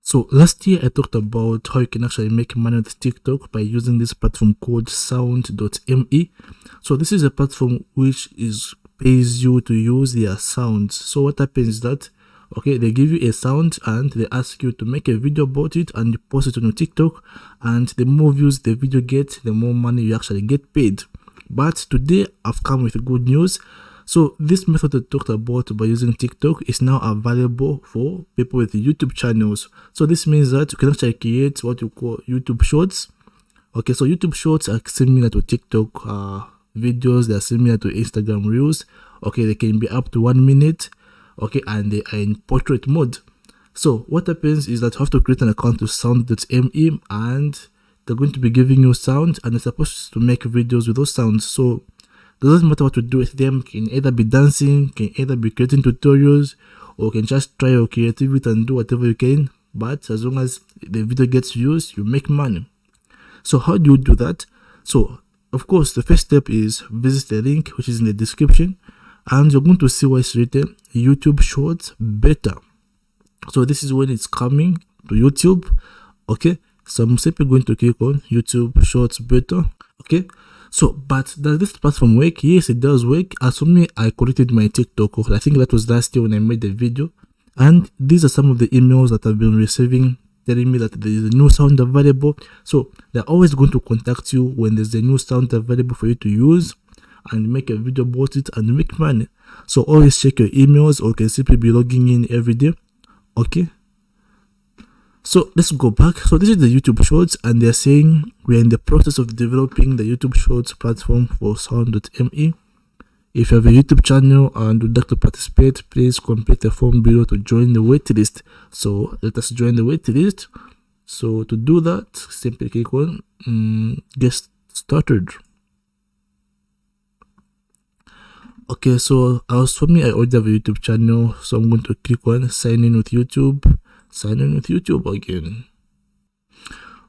So last year I talked about how you can actually make money with TikTok by using this platform called sound.me. So this is a platform which pays you to use their sounds. So what happens is that, okay, they give you a sound and they ask you to make a video about it and you post it on your TikTok, and the more views the video gets, the more money you actually get paid. But today I've come with good news. So this method I talked about by using TikTok is now available for people with YouTube channels. So this means that you can actually create what you call YouTube Shorts. Okay, so YouTube Shorts are similar to TikTok videos. They are similar to Instagram Reels. Okay, they can be up to 1 minute. Okay, and they are in portrait mode. So what happens is that you have to create an account to sound.me, and they're going to be giving you sound, and you're supposed to make videos with those sounds. So it doesn't matter what you do with them. Can either be dancing, can either be creating tutorials, or can just try your creativity and do whatever you can. But as long as the video gets views, you make money. So how do you do that? So of course, the first step is visit the link which is in the description, and you're going to see what's written YouTube Shorts Beta. So this is when it's coming to YouTube. Okay, so I'm simply going to click on YouTube Shorts Beta. Okay, so but does this platform work? Yes, it does work. As for me, I connected my TikTok. I think that was last year when I made the video, and these are some of the emails that I've been receiving telling me that there is a new sound available. So they're always going to contact you when there's a new sound available for you to use and make a video about it and make money. So always check your emails, or you can simply be logging in every day. Okay, so let's go back. So this is the YouTube Shorts, and they're saying we're in the process of developing the YouTube Shorts platform for sound.me. If you have a YouTube channel and would like to participate, please complete the form below to join the waitlist. So let us join the waitlist. So to do that, simply click on get started. Okay, so as for me, I already have a YouTube channel, so I'm going to click on sign in with YouTube. Sign in with YouTube again.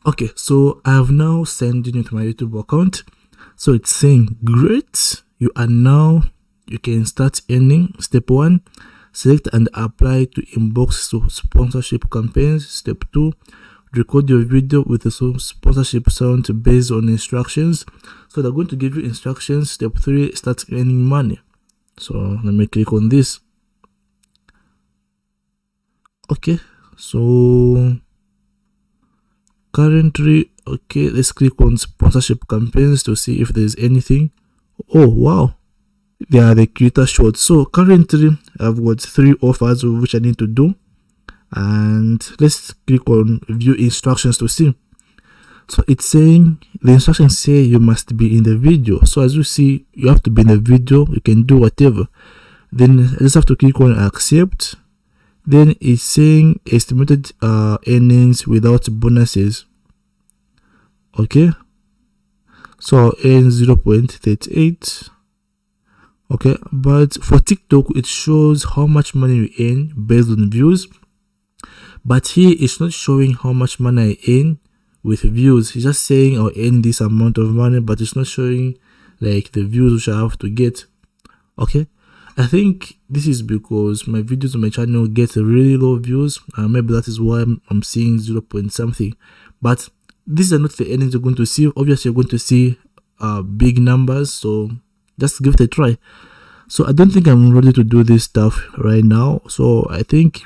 Okay, so I have now signed in with my YouTube account. So it's saying great, you can start earning. Step 1, select and apply to inbox sponsorship campaigns. Step 2, record your video with the sponsorship sound based on instructions. So they're going to give you instructions. Step 3, start earning money. So let me click on this. Okay, so currently, okay, let's click on sponsorship campaigns to see if there's anything. Oh wow, they are the creator shorts. So currently I've got 3 offers which I need to do, and let's click on view instructions to see. So it's saying the instructions say you must be in the video. So as you see, you have to be in the video. You can do whatever. Then I just have to click on accept. Then it's saying estimated earnings without bonuses. Okay, so I'll earn 0.38. okay, but for TikTok it shows how much money you earn based on views, but here it's not showing how much money I earn with views. It's just saying I'll earn this amount of money, but it's not showing like the views which I have to get. Okay, I think this is because my videos on my channel get really low views, and maybe that is why I'm seeing 0 point something. But these are not the earnings you're going to see. Obviously you're going to see big numbers, so just give it a try. So I don't think I'm ready to do this stuff right now, so I think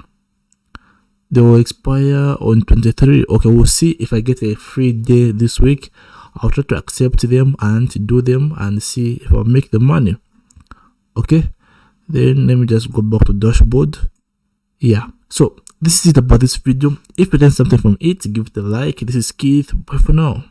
they will expire on 23. Okay, we'll see if I get a free day this week. I'll try to accept them and do them and see if I'll make the money. Okay, then let me just go back to dashboard. Yeah, so this is it about this video. If you learned something from it, give it a like. This is Keith. Bye for now.